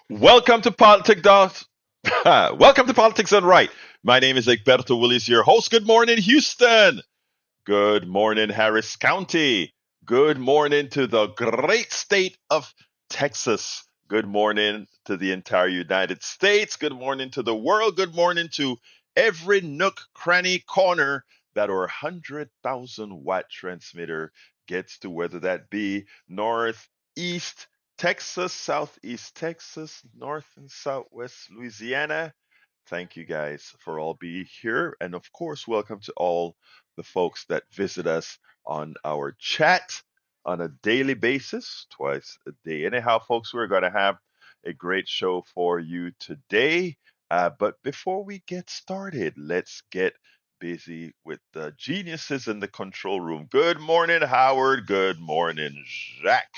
Welcome to Welcome to Politics Done Right. My name is Egberto Willis, your host. Good morning, Houston. Good morning, Harris County. Good morning to the great state of Texas. Good morning to the entire United States. Good morning to the world. Good morning to every nook, cranny, corner that our 100,000 watt transmitter gets to, whether that be north, east Texas, southeast Texas, north and southwest Louisiana. Thank you guys for all being here. And of course, welcome to all the folks that visit us on our chat on a daily basis, twice a day. Anyhow, folks, we're going to have a great show for you today. But before we get started, let's get busy with the geniuses in the control room. Good morning, Howard. Good morning, Jack.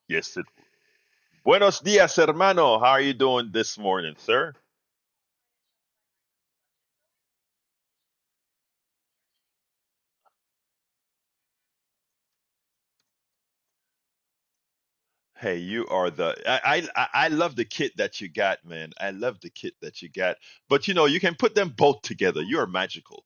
Yes, it. Buenos dias, hermano. How are you doing this morning, sir? Hey, you are the I love the kit that you got, man. I love the kit that you got. But you can put them both together. You are magical.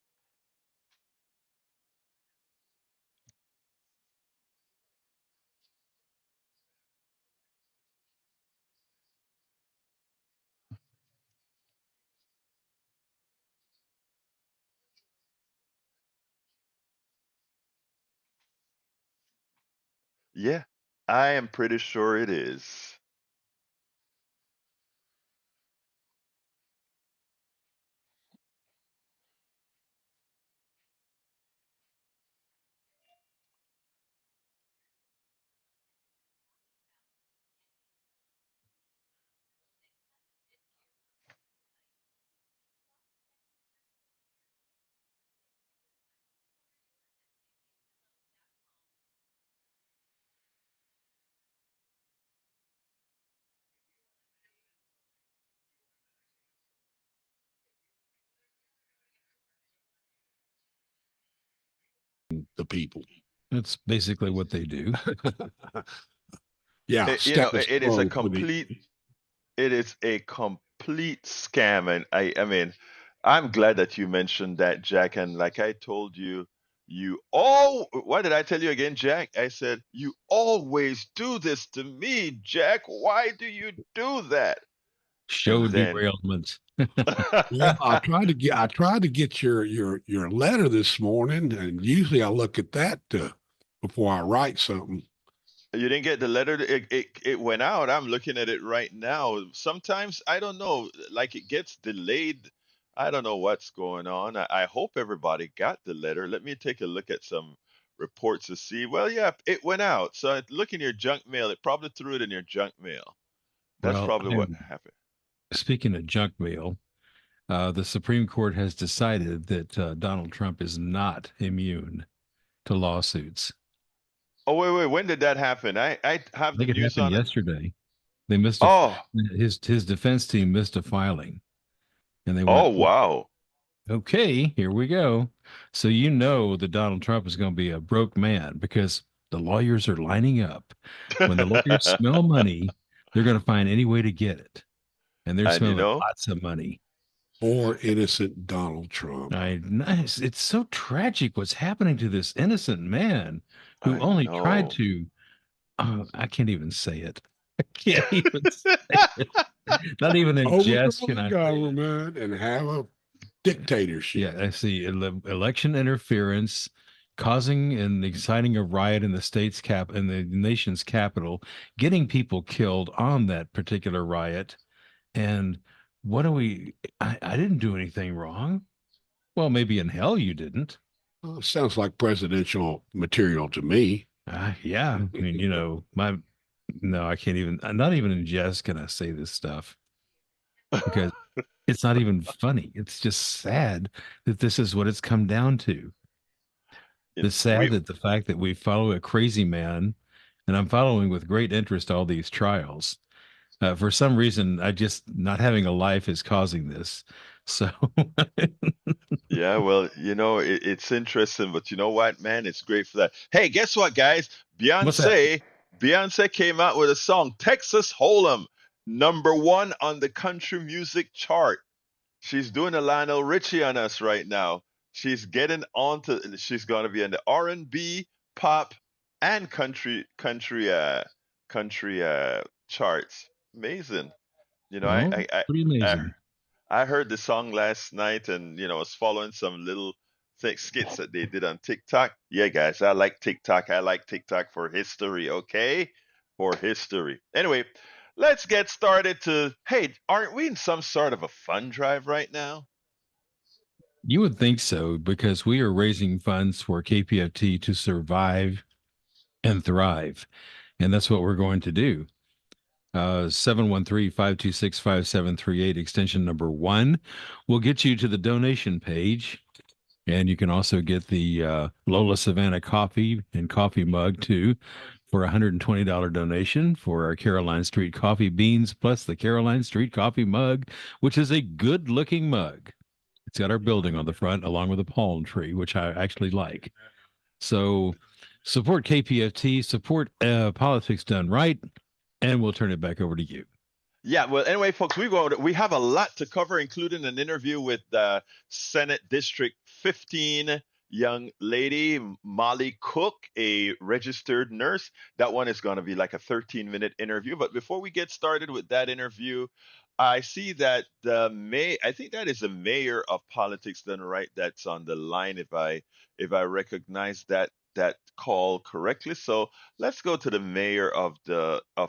Yeah, I am pretty sure it is. The people. That's basically what they do. Yeah, status It is a quo for the complete it is a complete scam. And I mean, I'm glad that you mentioned that, Jack. And like I told you, what did I tell you again, Jack? I said, you always do this to me, Jack. Why do you do that? Show And then derailment. yeah. I tried to get your letter this morning, and usually I look at that before I write something. you didn't get the letter. It went out. I'm looking at it right now. Sometimes I don't know, like it gets delayed. I don't know what's going on. I hope everybody got the letter. Let me take a look at some reports to see. Well, yeah, it went out. So look in your junk mail. It probably threw it in your junk mail. That's Well, probably what happened. speaking of junk mail, the Supreme Court has decided that Donald Trump is not immune to lawsuits. Oh, wait, wait. When did that happen? I I have the think it news happened on it. yesterday. They missed Oh, his defense team missed a filing, and they oh, went, wow. "Okay, here we go." So you know that Donald Trump is going to be a broke man because the lawyers are lining up. When the lawyers smell money, they're going to find any way to get it, and they're And smelling lots of money. Or innocent Donald Trump. I nice. It's so tragic what's happening to this innocent man who I only tried know. to. I can't even say it. I can't even say it. Not even in jest Overthrow can the I say it. government and have a Yeah, dictatorship. I see election interference causing and exciting a riot in the in the nation's capital, getting people killed on that particular riot. And what do we? I didn't do anything wrong. Well, maybe in hell you didn't. Sounds like presidential material to me. Yeah. I mean, my no, I can't even. Not even in jest can I say this stuff because it's not even funny. It's just sad that this is what it's come down to. You It's know, we sad that the fact that we follow a crazy man, and I'm following with great interest all these trials. For some reason, I just not having a life is causing this. So Yeah, well, it's interesting, but you know what, man? It's great for that. Hey, guess what, guys? what's that? Beyonce came out with a song, Texas Hold'em, #1 on the country music chart. She's doing a Lionel Richie on us right now. She's gonna be in the R&B, pop, and country charts. Amazing. You know, I, Oh, I, I, pretty I amazing. I heard the song last night, and was following some little skits that they did on TikTok. Yeah, guys, I like TikTok. I like TikTok for history, okay? For history. Anyway, let's get started hey, aren't we in some sort of a fund drive right now? You would think so because we are raising funds for KPFT to survive and thrive. And that's what we're going to do. 713-526-5738, extension number 1 will get you to the donation page. And you can also get the Lola Savannah coffee and coffee mug too for a $120 donation for our Caroline Street coffee beans, plus the Caroline Street coffee mug, which is a good looking mug. It's got our building on the front along with a palm tree, which I actually like. So support KPFT, support politics done right, and we'll turn it back over to you. Yeah, well, anyway, folks, we have a lot to cover, including an interview with Senate District 15 young lady, Molly Cook, a registered nurse. That one is going to be like a 13-minute interview. But before we get started with that interview, I see that I think that is the mayor of Politics Done Right that's on the line, if I recognize that call correctly. So let's go to the mayor of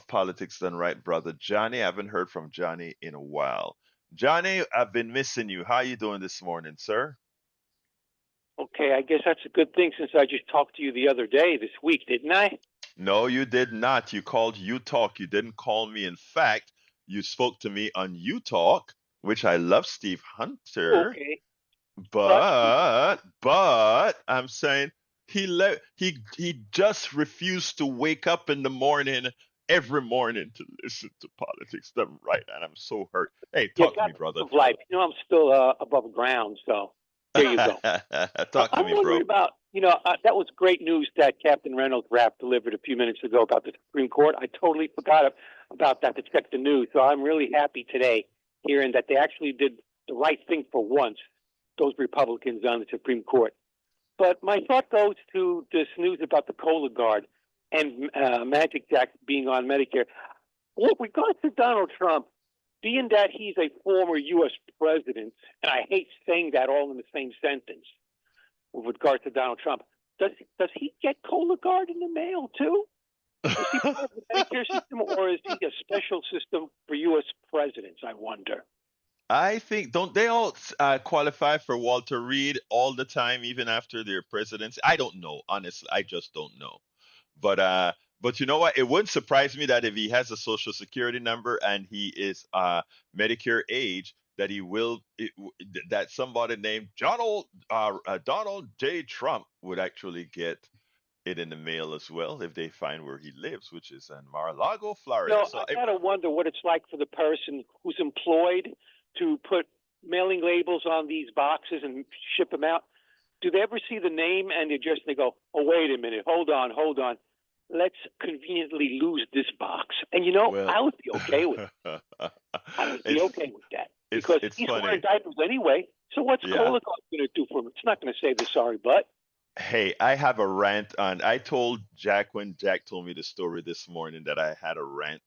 Politics Done Right, brother Johnny. I haven't heard from Johnny in a while. Johnny, I've been missing you. How you doing this morning, sir? Okay, I guess that's a good thing since I just talked to you the other day this week, didn't I? No, you did not. You called You Talk. You didn't call me. In fact, you spoke to me on You Talk, which I love Steve Hunter, Okay, but but I'm saying he just refused to wake up in the morning every morning to listen to Politics Done Right, and I'm so hurt. Hey, you talk to got me, brother. of life. You know, I'm still above ground, so there you go. Talk to I'm me, bro. wondering about, that was great news that Captain Reynolds Rapp delivered a few minutes ago about the Supreme Court. I totally forgot about that to check the news, so I'm really happy today hearing that they actually did the right thing for once, those Republicans on the Supreme Court. But my thought goes to this news about the Cola Guard and Magic Jack being on Medicare. With regards to Donald Trump, being that he's a former U.S. president, and I hate saying that all in the same sentence with regard to Donald Trump, does he get Cola Guard in the mail too? Is he part of the Medicare system, or is he a special system for U.S. presidents? I wonder. I think don't they all qualify for Walter Reed all the time, even after their presidency? I don't know, honestly. I just don't know. But uh, but you know what? It wouldn't surprise me that if he has a social security number and he is Medicare age, that somebody named Donald J. Trump would actually get it in the mail as well if they find where he lives, which is in Mar-a-Lago, Florida. So I gotta wonder what it's like for the person who's employed to put mailing labels on these boxes and ship them out. Do they ever see the name and they go, oh, wait a minute, hold on. Let's conveniently lose this box. And well, I would be okay with it. I would be it's okay with that it's because it's he's funny. wearing diapers anyway. So what's Yeah. Cola going to do for him? It's not going to save the sorry butt. Hey, I have a rant on. I told Jack when Jack told me the story this morning that I had a rant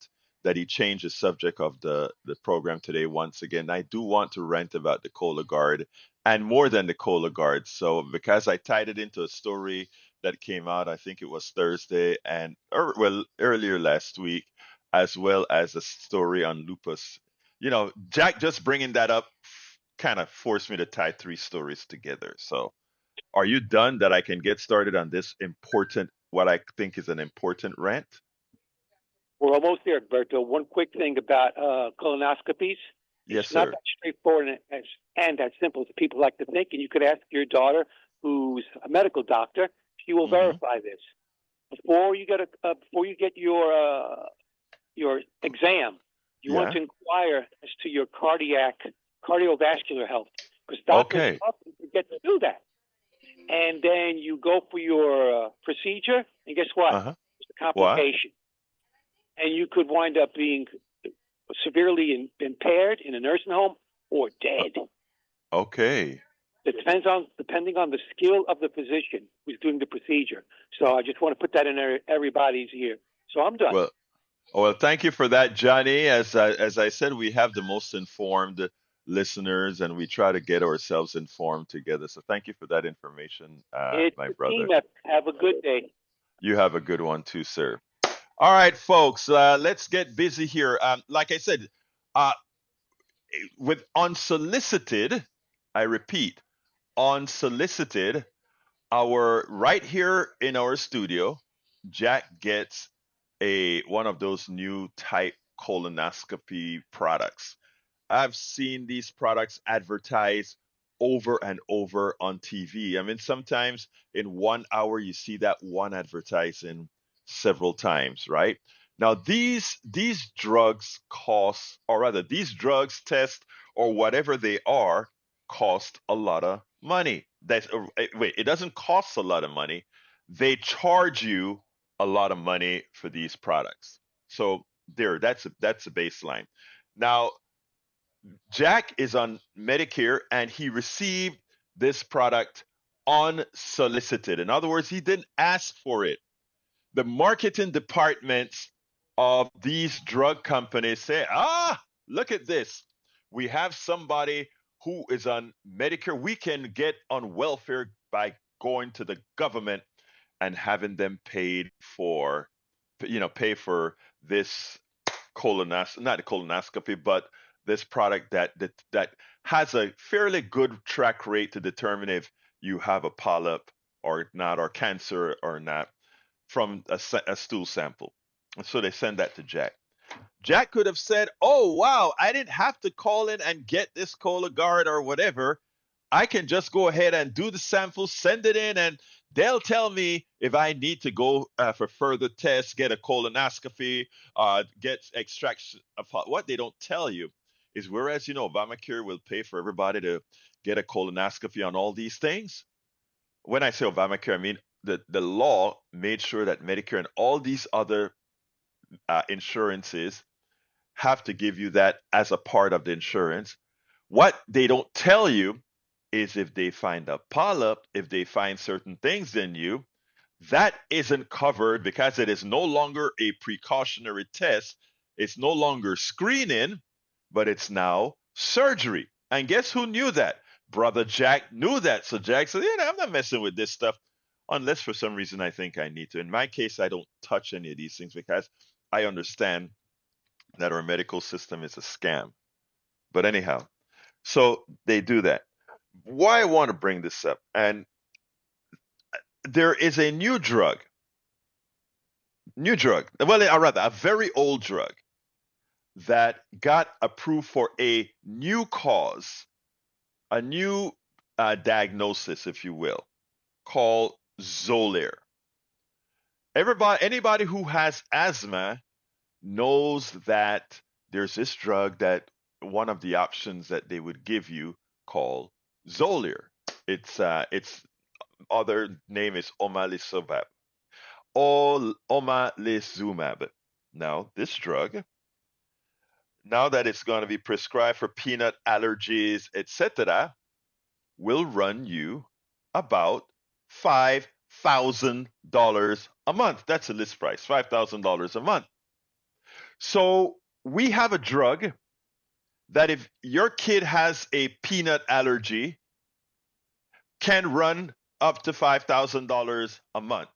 that he changed the subject of the program today once again. I do want to rant about the Cola Guard and more than the Cola Guard. So because I tied it into a story that came out, I think it was Thursday earlier last week, as well as a story on lupus. Jack just bringing that up kind of forced me to tie three stories together. So. Are you done that I can get started on this important, what I think is an important rant? We're almost there, Berto. One quick thing about colonoscopies. Yes, It's not sir. that straightforward and as simple as people like to think. And you could ask your daughter, who's a medical doctor. She will Hmm. verify this before you get your exam. You want Yeah. to inquire as to your cardiac cardiovascular health, because doctors Okay. often forget to do that. And then you go for your procedure, and guess what? Uh-huh. It's a complication. And you could wind up being severely impaired in a nursing home or dead. Okay. It depending on the skill of the physician who's doing the procedure. So I just want to put that in everybody's ear. So I'm done. Well, thank you for that, Johnny. As I said, we have the most informed listeners, and we try to get ourselves informed together. So thank you for that information, It's my a brother. team effort. Have a good day. You have a good one too, sir. All right, folks, let's get busy here. Like I said, uh, with unsolicited, I repeat, unsolicited, our right here in our studio, Jack gets a one of those new type colonoscopy products. I've seen these products advertised over and over on TV. I mean, sometimes in 1 hour you see that one advertising several times, right? Now these drugs cost, or rather, these drugs, test, or whatever they are, cost a lot of money. Wait, it doesn't cost a lot of money. They charge you a lot of money for these products. So that's a baseline. Now Jack is on Medicare and he received this product unsolicited. In other words, he didn't ask for it. The marketing departments of these drug companies say, look at this. We have somebody who is on Medicare. We can get on welfare by going to the government and having them pay for this not a colonoscopy, but this product that has a fairly good track rate to determine if you have a polyp or not, or cancer or not, from a stool sample. And so they send that to Jack. Jack could have said, "Oh wow, I didn't have to call in and get this Cologuard or whatever. I can just go ahead and do the sample, send it in, and they'll tell me if I need to go for further tests, get a colonoscopy, get extraction of what they don't tell you is, whereas Obamacare will pay for everybody to get a colonoscopy on all these things. When I say Obamacare, I mean the law made sure that Medicare and all these other insurances have to give you that as a part of the insurance. What they don't tell you is if they find a polyp, if they find certain things in you, that isn't covered because it is no longer a precautionary test. It's no longer screening, but it's now surgery. And guess who knew that? Brother Jack knew that. So Jack said, I'm not messing with this stuff unless for some reason I think I need to. In my case, I don't touch any of these things because I understand that our medical system is a scam. But anyhow, so they do that. Why I want to bring this up, and there is a well, or rather, a very old drug that got approved for a new cause, a new diagnosis, if you will, called Xolair. Anybody who has asthma knows that there's this drug that one of the options that they would give you called Xolair. Its other name is omalizumab. Omalizumab. Now, this drug, now that it's going to be prescribed for peanut allergies, etc., will run you about $5,000 a month. That's a list price, $5,000 a month. So we have a drug that if your kid has a peanut allergy, can run up to $5,000 a month.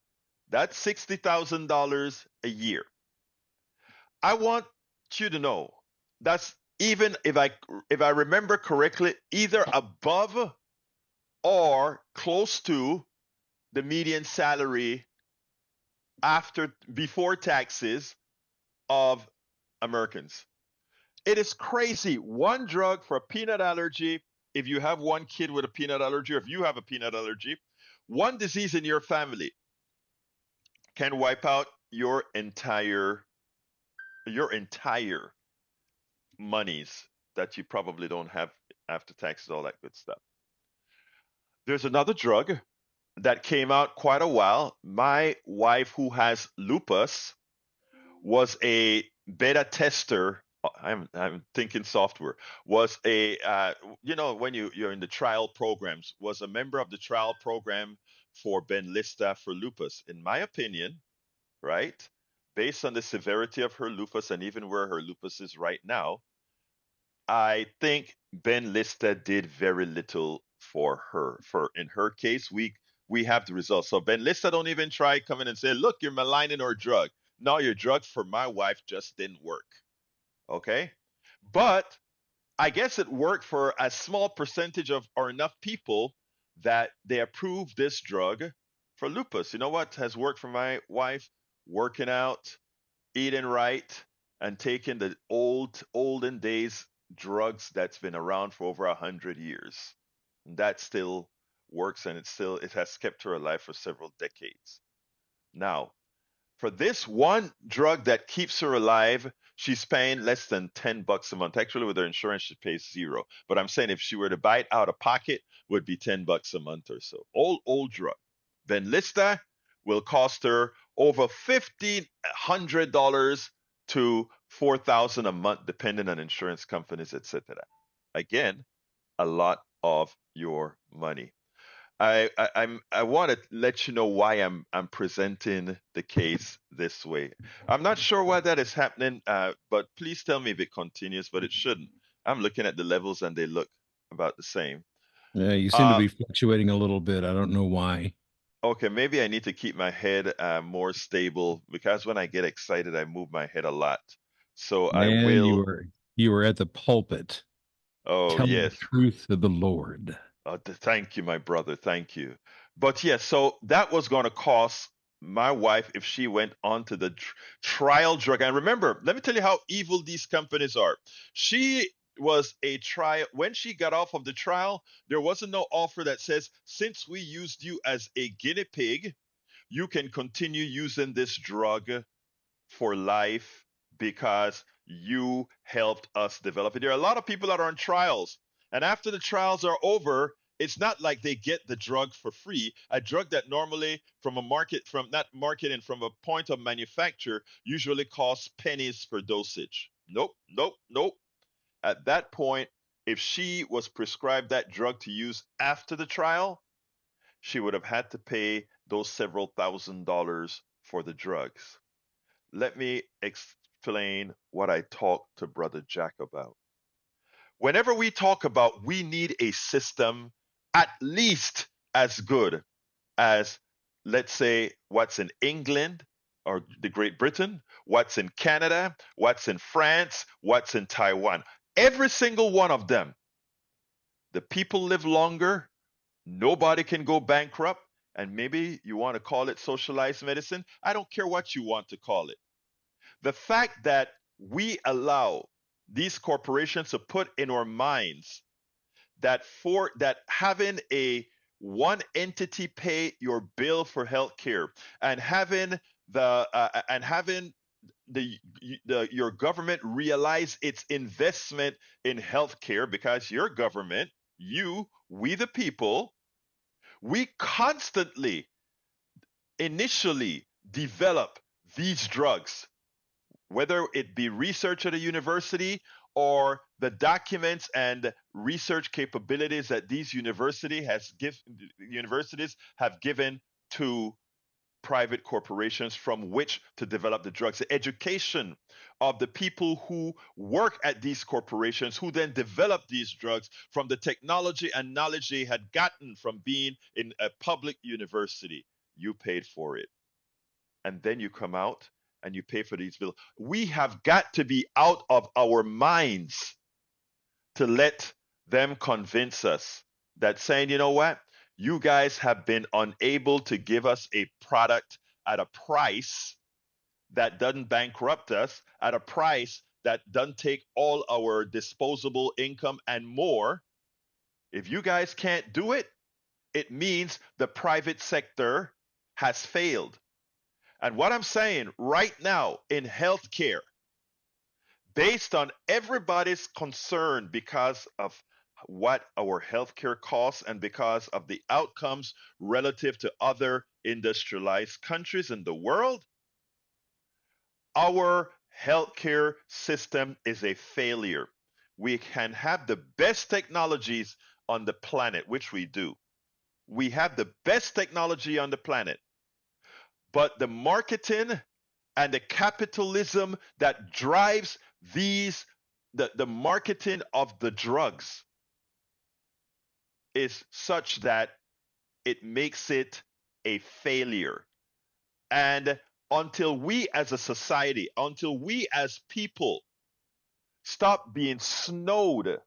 That's $60,000 a year. I want you to know that's, even if I remember correctly, either above or close to the median salary before taxes of Americans. It is crazy. One drug for a peanut allergy, if you have one kid with a peanut allergy, or if you have a peanut allergy, one disease in your family can wipe out your entire monies that you probably don't have after taxes, all that good stuff. There's another drug that came out quite a while. My wife, who has lupus, was a beta tester. I'm thinking software. Was a when you're in the trial programs, was a member of the trial program for Benlysta for lupus. In my opinion, right, based on the severity of her lupus and even where her lupus is right now, I think Benlysta did very little for her. For in her case, we have the results. So Benlysta don't even try coming and say, "Look, you're maligning our drug." No, your drug for my wife just didn't work. Okay, but I guess it worked for a small percentage of or enough people that they approved this drug for lupus. You know what has worked for my wife? Working out, eating right, and taking the olden days drugs that's been around for over 100 years. That still works, and it has kept her alive for several decades. Now, for this one drug that keeps her alive, she's paying less than $10 a month. Actually, with her insurance, she pays zero. But I'm saying if she were to buy it out of pocket, would be $10 a month or so. Old drug. Benlysta will cost her over $1,500 to $4,000 a month, depending on insurance companies, etc. Again, a lot of your money. I want to let you know why I'm presenting the case this way. I'm not sure why that is happening, but please tell me if it continues, but it shouldn't. I'm looking at the levels and they look about the same. Yeah, you seem to Uh, be fluctuating a little bit. I don't know why. okay, maybe I need to keep my head more stable because when I get excited, I move my head a lot. So I Man, will. you were at the pulpit Oh, telling the yes. truth of the Lord. Thank you, my brother. Thank you. But yes, so that was going to cost my wife if she went on to the trial drug. And remember, let me tell you how evil these companies are. She was a trial. When she got off of the trial, there wasn't no offer that says, since we used you as a guinea pig, you can continue using this drug for life because you helped us develop it. There are a lot of people that are on trials, and after the trials are over, it's not like they get the drug for free. A drug that normally from a market from not marketing from a point of manufacture usually costs pennies per dosage. Nope, nope, nope. At that point, if she was prescribed that drug to use after the trial, she would have had to pay those several $1,000s for the drugs. Let me explain what I talked to Brother Jack about. Whenever we talk about we need a system at least as good as, let's say, what's in England or the Great Britain, what's in Canada, what's in France, what's in Taiwan. Every single one of them, the people live longer, nobody can go bankrupt, and maybe you want to call it socialized medicine. I don't care what you want to call it. The fact that we allow these corporations to put in our minds that having a one entity pay your bill for healthcare and having the your government realize its investment in healthcare because your government, we the people, we constantly initially develop these drugs, whether it be research at a university or the documents and research capabilities that these universities have given to private corporations from which to develop the drugs, the education of the people who work at these corporations who then develop these drugs from the technology and knowledge they had gotten from being in a public university. You paid for it, and then you come out and you pay for these bills. We have got to be out of our minds to let them convince us that saying, you know what, you guys have been unable to give us a product at a price that doesn't bankrupt us, at a price that doesn't take all our disposable income and more. If you guys can't do it, it means the private sector has failed. And what I'm saying right now in healthcare, based on everybody's concern because of what our healthcare costs and because of the outcomes relative to other industrialized countries in the world, our healthcare system is a failure. We can have the best technologies on the planet, which we do. We have the best technology on the planet, but the marketing and the capitalism that drives the marketing of the drugs is such that it makes it a failure. And until we as a society, until we as people stop being snowed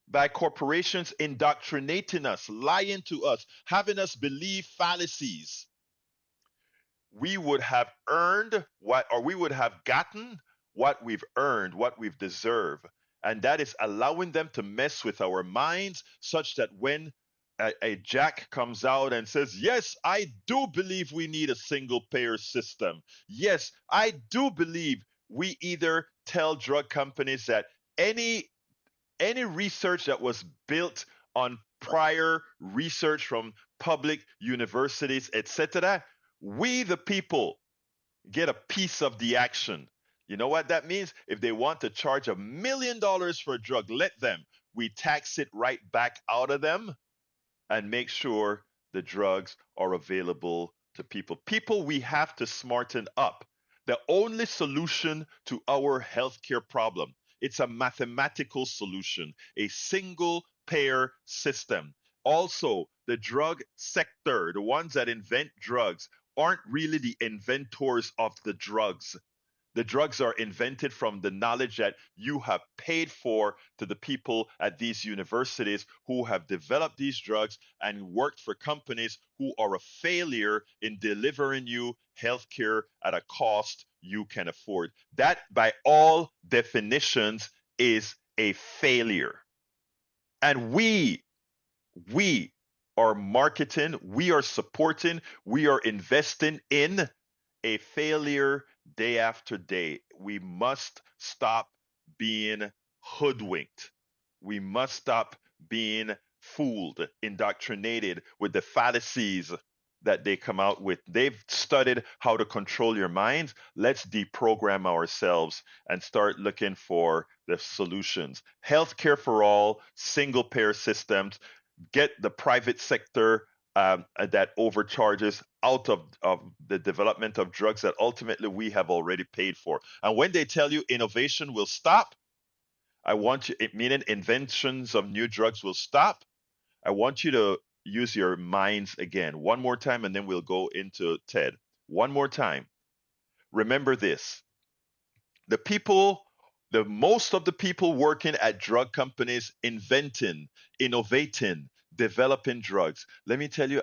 by corporations indoctrinating us, lying to us, having us believe fallacies, we would have earned what, or we would have gotten what we've earned, what we've deserved. And that is allowing them to mess with our minds such that when a Jack comes out and says, yes, I do believe we need a single payer system. Yes, I do believe we either tell drug companies that any research that was built on prior research from public universities, etc., we the people get a piece of the action. You know what that means? If they want to charge $1 million for a drug, let them. We tax it right back out of them and make sure the drugs are available to people. People, we have to smarten up. The only solution to our healthcare problem, it's a mathematical solution, a single payer system. Also, the drug sector, the ones that invent drugs, aren't really the inventors of the drugs. The drugs are invented from the knowledge that you have paid for to the people at these universities who have developed these drugs and worked for companies who are a failure in delivering you healthcare at a cost you can afford. That, by all definitions, is a failure. And we are marketing, we are supporting, we are investing in a failure day after day. We must stop being hoodwinked. We must stop being fooled, indoctrinated with the fallacies that they come out with. They've studied how to control your minds. Let's deprogram ourselves and start looking for the solutions. Healthcare for all, single payer systems, get the private sector that overcharges out of the development of drugs that ultimately we have already paid for. And when they tell you innovation will stop, I want you, meaning inventions of new drugs will stop, I want you to use your minds again. One more time, and then we'll go into TED. One more time. Remember this: the people, the most of the people working at drug companies, inventing, innovating, developing drugs. Let me tell you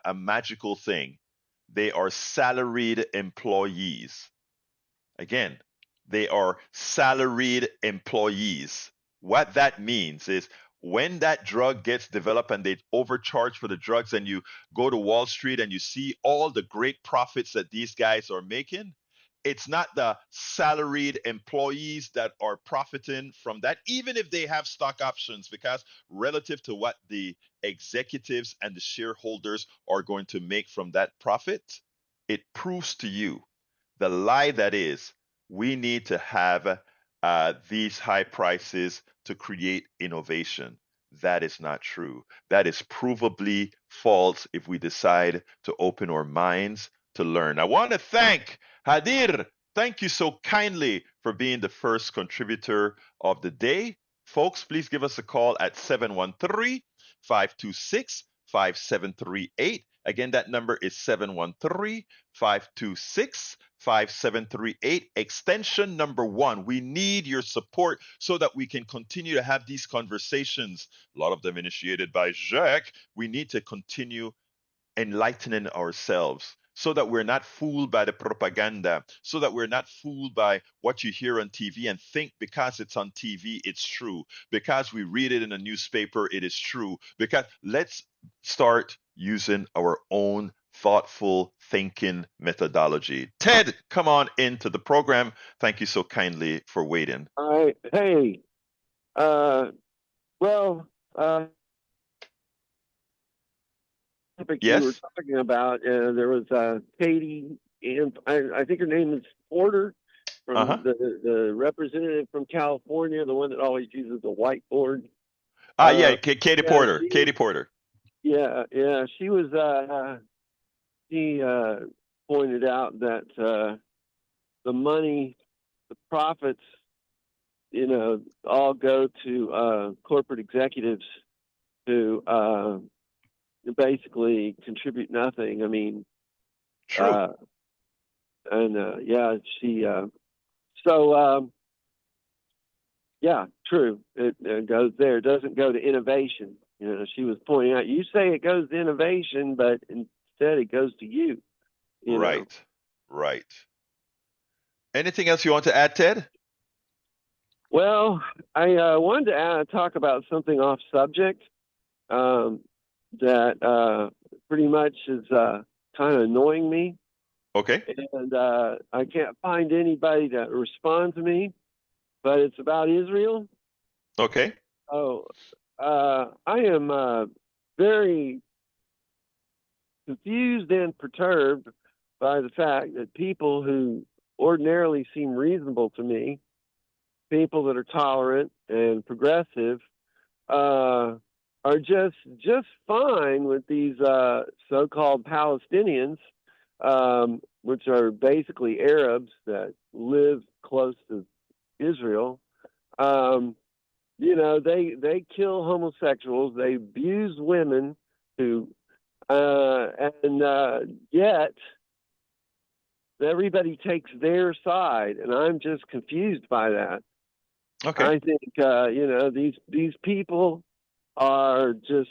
a magical thing. They are salaried employees. Again, they are salaried employees. What that means is when that drug gets developed and they overcharge for the drugs, and you go to Wall Street and you see all the great profits that these guys are making, it's not the salaried employees that are profiting from that, even if they have stock options, because relative to what the executives and the shareholders are going to make from that profit, it proves to you the lie that is we need to have these high prices to create innovation. That is not true. That is provably false if we decide to open our minds to learn. I want to thank Hadir. Thank you so kindly for being the first contributor of the day. Folks, please give us a call at 713 526 5738. Again, that number is 713 526 5738, extension number 1. We need your support so that we can continue to have these conversations, a lot of them initiated by Jacques. We need to continue enlightening ourselves so that we're not fooled by the propaganda, so that we're not fooled by what you hear on TV and think because it's on TV, it's true. Because we read it in a newspaper, it is true. Because let's start using our own thoughtful thinking methodology. Ted, come on into the program. Thank you so kindly for waiting. All right. Hey, well, topic you were Yes? talking about, there was Katie, and I think her name is Porter from Uh-huh. the representative from California, the one that always uses the whiteboard. Yeah, Katie Yeah, Porter. Katie Porter. yeah, she was. She pointed out that the money, the profits, all go to corporate executives who basically contribute nothing. I mean, True. yeah, she. So yeah, true. It goes there. It doesn't go to innovation. She was pointing out. You say it goes to innovation, but instead it goes to you. Right. Right. Anything else you want to add, Ted? Well, I wanted to talk about something off subject that pretty much is kind of annoying me, Okay. and I can't find anybody to respond to me. But it's about Israel. Okay. Oh, I am very confused and perturbed by the fact that people who ordinarily seem reasonable to me, people that are tolerant and progressive, are just fine with these so-called Palestinians, which are basically Arabs that live close to Israel. They kill homosexuals, they abuse women, who and yet everybody takes their side, and I'm just confused by that. Okay. I think these people are just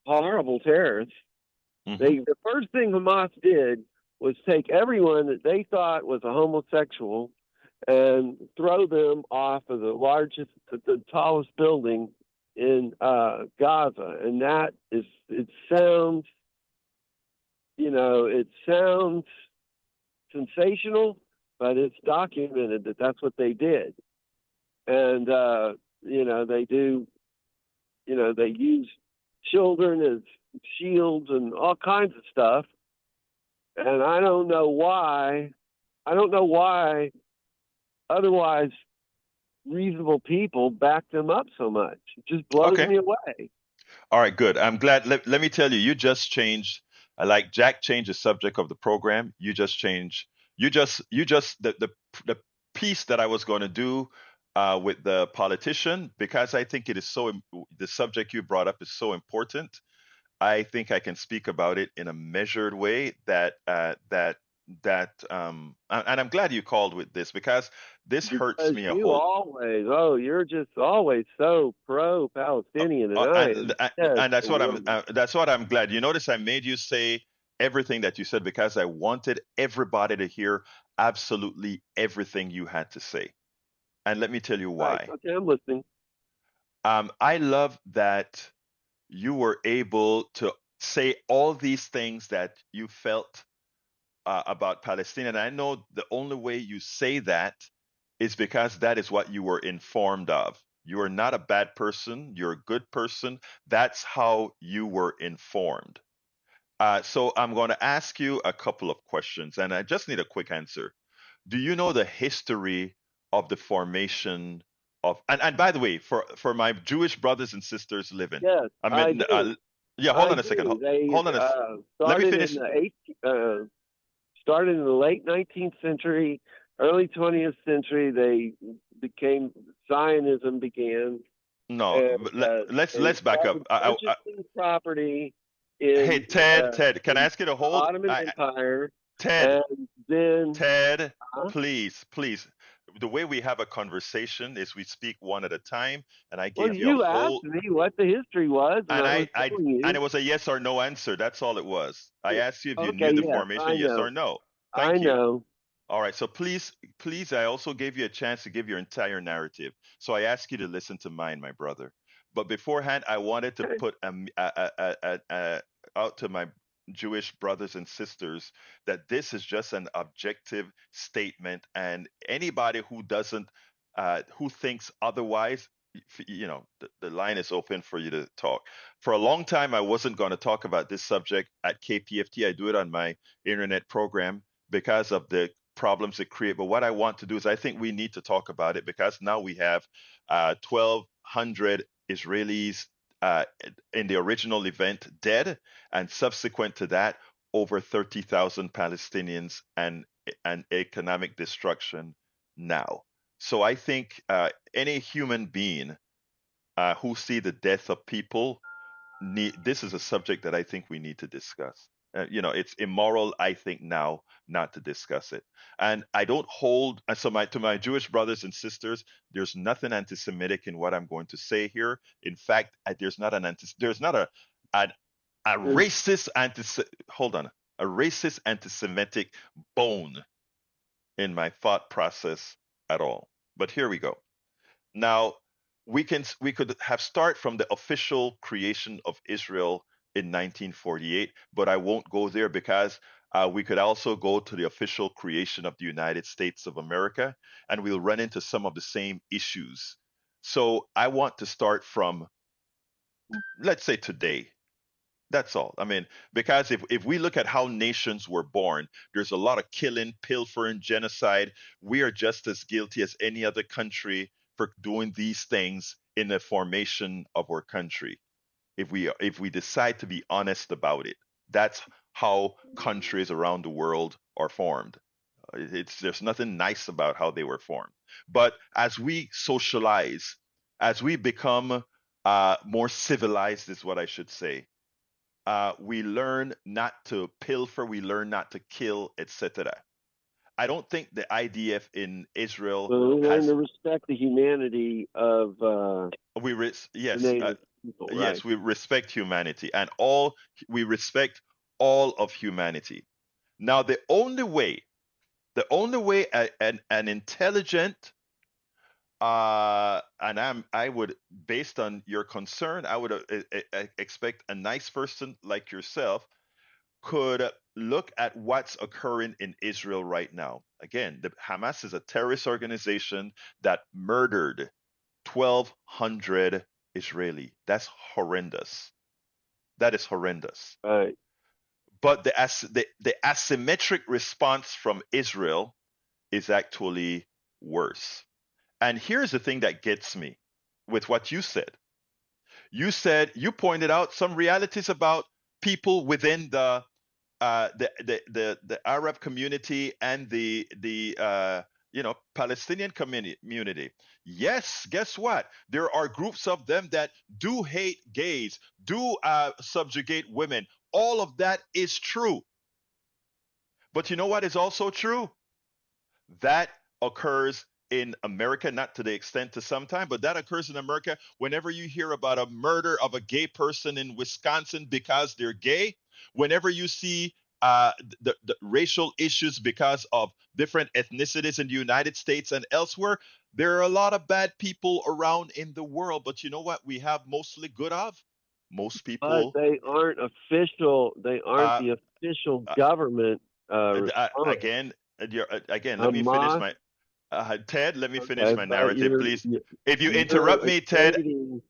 horrible terrorists. Mm-hmm. The first thing Hamas did was take everyone that they thought was a homosexual and throw them off of the tallest building in Gaza, and it sounds sensational, but it's documented that that's what they did, and they use children as shields and all kinds of stuff, and I don't know why. Otherwise, reasonable people back them up so much. It just blows Okay. me away. All right, good. I'm glad. Let me tell you, you just changed. Like Jack changed the subject of the program. You just changed. The piece that I was going to do with the politician, because I think it is the subject you brought up is so important. I think I can speak about it in a measured way and I'm glad you called with this because this hurts Because me a whole. you're just always so pro-Palestinian, and I am just And a little. that's what I'm glad. You notice I made you say everything that you said because I wanted everybody to hear absolutely everything you had to say. And let me tell you Right. why. Okay, I'm listening. I love that you were able to say all these things that you felt about Palestine. And I know the only way you say that is because that is what you were informed of. You are not a bad person, you're a good person. That's how you were informed. So I'm going to ask you a couple of questions, and I just need a quick answer. Do you know the history of the formation and by the way, for my Jewish brothers and sisters living, Yes, I I mean, do. yeah, hold I on a second. do. They Hold on let me finish. started in the late 19th century, early 20th century. Zionism began, No, and they let's back up. started purchasing property Hey, Ted, can I in ask you to the hold? Ottoman Empire, Ted, and then Ted, huh? please. The way we have a conversation is we speak one at a time, and I Well, gave you a you asked whole, me what the history was, and and I was telling and it you. was a yes or no answer. That's all it was. I asked you if you Okay, knew the yes, formation, I yes know. or no. I Thank you. know. All right, so please, I also gave you a chance to give your entire narrative. So I ask you to listen to mine, my brother. But beforehand, I wanted to Okay. put out to my Jewish brothers and sisters that this is just an objective statement, and anybody who doesn't, who thinks otherwise, the line is open for you to talk. For a long time, I wasn't going to talk about this subject at KPFT. I do it on my internet program because of the problems it create. But what I want to do is I think we need to talk about it because now we have 1,200 Israelis uh, in the original event dead, and subsequent to that, over 30,000 Palestinians and economic destruction now. So I think any human being who see the death of people this is a subject that I think we need to discuss. It's immoral, I think, now not to discuss it. And I don't hold, so to my Jewish brothers and sisters, there's nothing anti-Semitic in what I'm going to say here. In fact, there's not an, a racist hold on, a racist anti-Semitic bone in my thought process at all. But here we go. Now, we could have start from the official creation of Israel in 1948, but I won't go there because we could also go to the official creation of the United States of America, and we'll run into some of the same issues. So I want to start from, let's say, today. That's all. I mean, because if we look at how nations were born, there's a lot of killing, pilfering, genocide. We are just as guilty as any other country for doing these things in the formation of our country. If we decide to be honest about it, that's how countries around the world are formed. There's nothing nice about how they were formed. But as we socialize, as we become more civilized, is what I should say, we learn not to pilfer, we learn not to kill, etc. I don't think the IDF in Israel Well, we learn has to respect the humanity of the yes, native people, right? yes, we respect humanity, and all we respect all of humanity. Now, the only way an intelligent and I would, based on your concern, I would expect a nice person like yourself could look at what's occurring in Israel right now. Again, the Hamas is a terrorist organization that murdered 1,200 Israeli. That's horrendous. That is horrendous. Right. But the asymmetric response from Israel is actually worse. And here's the thing that gets me with what you said. You pointed out some realities about people within the Arab community and the Palestinian community. Yes, guess what? There are groups of them that do hate gays, do subjugate women. All of that is true. But you know what is also true? That occurs in America, not to the extent to sometime, but that occurs in America whenever you hear about a murder of a gay person in Wisconsin because they're gay, whenever you see the racial issues because of different ethnicities in the United States and elsewhere, there are a lot of bad people around in the world. But you know what we have mostly good of? Most But people, they aren't official. They aren't uh, the official uh, government response. again, again, let me finish Hamas. my Ted, let me finish Okay, my but narrative, please. If you interrupt you're me, Ted, equating.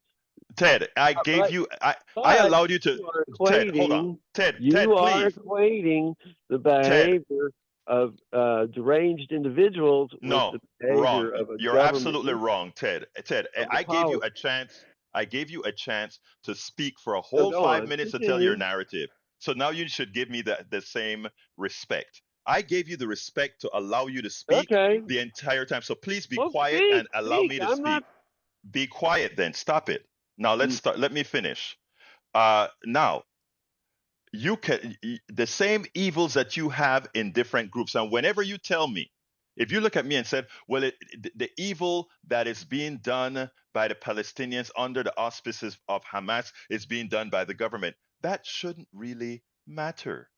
Ted, I gave But you, I but allowed you to, you are Ted, hold on. equating. Ted, You are please. equating the Ted, behavior of deranged individuals with no, the wrong. behavior of a You're government absolutely wrong, Ted. Ted, of the I gave you a policy. chance. I gave you a chance to speak for a So whole go five on. minutes to tell your Continue. narrative. So now you should give me the same respect. I gave you the respect to allow you to speak Okay. the entire time. So please be Well, quiet speak. and allow Speak. me to I'm speak. not. Be quiet then. Stop it. Now let's Mm, start. Let me finish. Now the same evils that you have in different groups, and whenever you tell me, if you look at me and said, well, the evil that is being done by the Palestinians under the auspices of Hamas is being done by the government, that shouldn't really matter.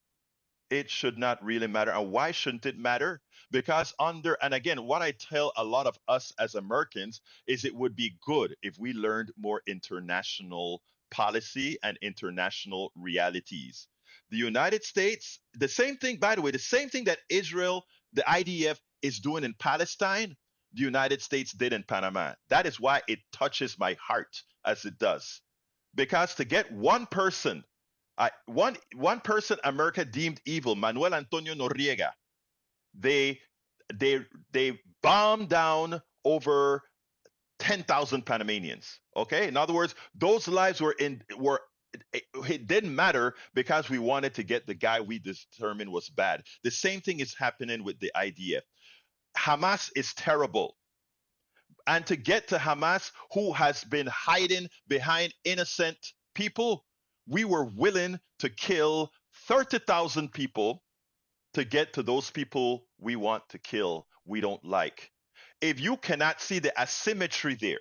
It should not really matter. And why shouldn't it matter? Because and again, what I tell a lot of us as Americans is it would be good if we learned more international policy and international realities. the United States, the same thing, by the way, the same thing that Israel, the IDF, is doing in Palestine, the United States did in Panama. That is why it touches my heart as it does. Because to get one person, one person America deemed evil, Manuel Antonio Noriega, they they bombed down over 10,000 Panamanians. Okay, in other words, those lives were it didn't matter because we wanted to get the guy we determined was bad. The same thing is happening with the IDF. Hamas is terrible. And to get to Hamas, who has been hiding behind innocent people, we were willing to kill 30,000 people to get to those people we want to kill, we don't like. If you cannot see the asymmetry there,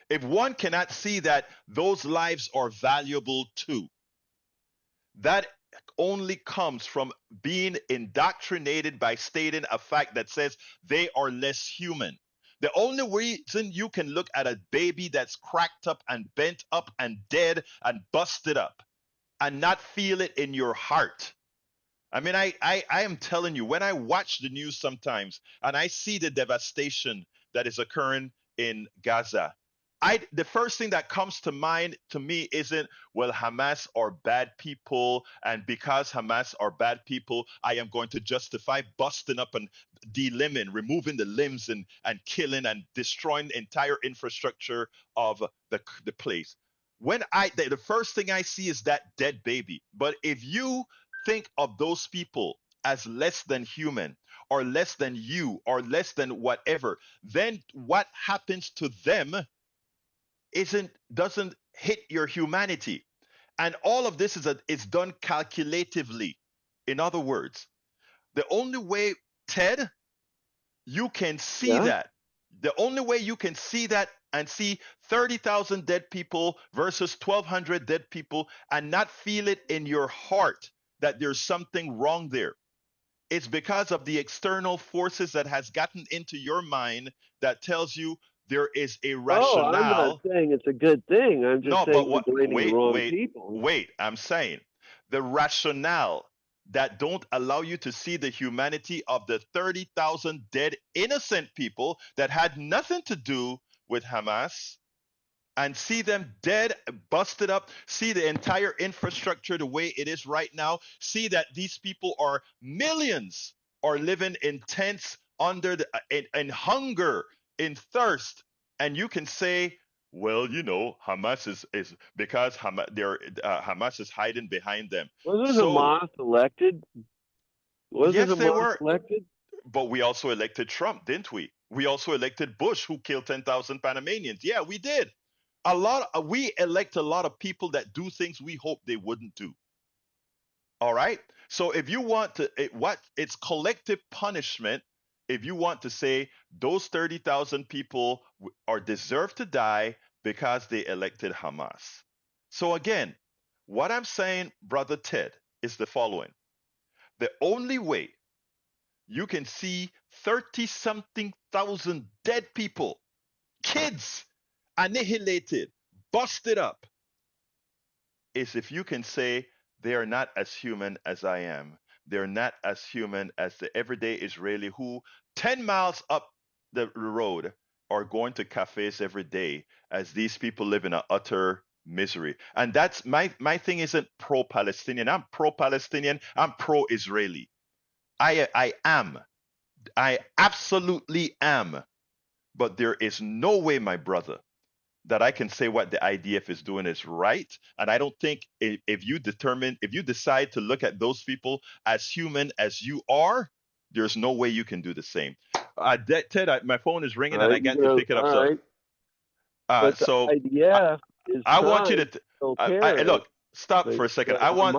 if one cannot see that those lives are valuable too, that only comes from being indoctrinated by stating a fact that says they are less human. The only reason you can look at a baby that's cracked up and bent up and dead and busted up and not feel it in your heart. I mean, I am telling you, when I watch the news sometimes and I see the devastation that is occurring in Gaza, the first thing that comes to mind to me isn't, well, Hamas are bad people, and because Hamas are bad people, I am going to justify busting up and delimbing, removing the limbs and killing and destroying the entire infrastructure of the place. When the first thing I see is that dead baby. But if you think of those people as less than human or less than you or less than whatever, then what happens to them doesn't hit your humanity. And all of this is done calculatively. In other words, the only way, Ted, you can see that, the only way you can see that and see 30,000 dead people versus 1,200 dead people and not feel it in your heart that there's something wrong there, it's because of the external forces that has gotten into your mind that tells you there is a rationale. Oh, I'm not saying it's a good thing. I'm just No, saying but we're blaming the wrong people. wait. I'm saying the rationale that don't allow you to see the humanity of the 30,000 dead innocent people that had nothing to do with Hamas, and see them dead, busted up, see the entire infrastructure the way it is right now, see that these people are millions are living in tents under in hunger, in thirst, and you can say, well, you know, Hamas is because Hamas is hiding behind them. Wasn't So Hamas elected? Wasn't yes, they Hamas were, elected? but we also elected Trump, didn't we? We also elected Bush, who killed 10,000 Panamanians. Yeah, we did. We elect a lot of people that do things we hope they wouldn't do. All right. So if you want to, it's collective punishment. If you want to say those 30,000 people are deserve to die because they elected Hamas. So again, what I'm saying, brother Ted, is the following: the only way you can see 30 something thousand dead people, kids annihilated, busted up, is if you can say they are not as human as I am. They're not as human as the everyday Israeli who 10 miles up the road are going to cafes every day as these people live in an utter misery. And that's my thing isn't pro-Palestinian. I'm pro-Palestinian. I'm pro-Israeli. I am. I absolutely am. But there is no way, my brother, that I can say what the IDF is doing is right. And I don't think if you decide to look at those people as human as you are, there's no way you can do the same. Ted, my phone is ringing and I got to pick it up. All So, right. But the so IDF is I want you trying to kill terrorists. look. Stop for a second. I Hamas is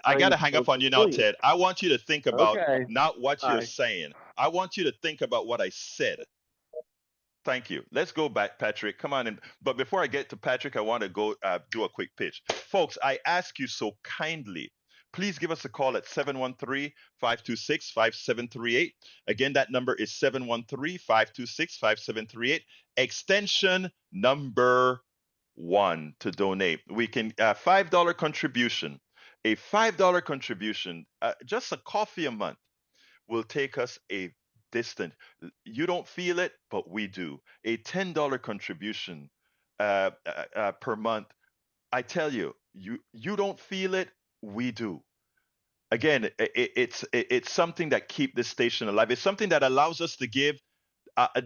trying gotta to hang kill up on you now, civilians. Ted. I want you to think about Okay. not what you're Bye. saying. I want you to think about what I said. Thank you. Let's go back, Patrick. Come on in. But before I get to Patrick, I want to go do a quick pitch. Folks, I ask you so kindly, please give us a call at 713-526-5738. Again, that number is 713-526-5738. Extension number 1 to donate. We can $5 contribution A $5 contribution, just a coffee a month, will take us a distant. You don't feel it, but we do. A $10 contribution per month, I tell you, you don't feel it, we do. Again, it's something that keep this station alive. It's something that allows us to give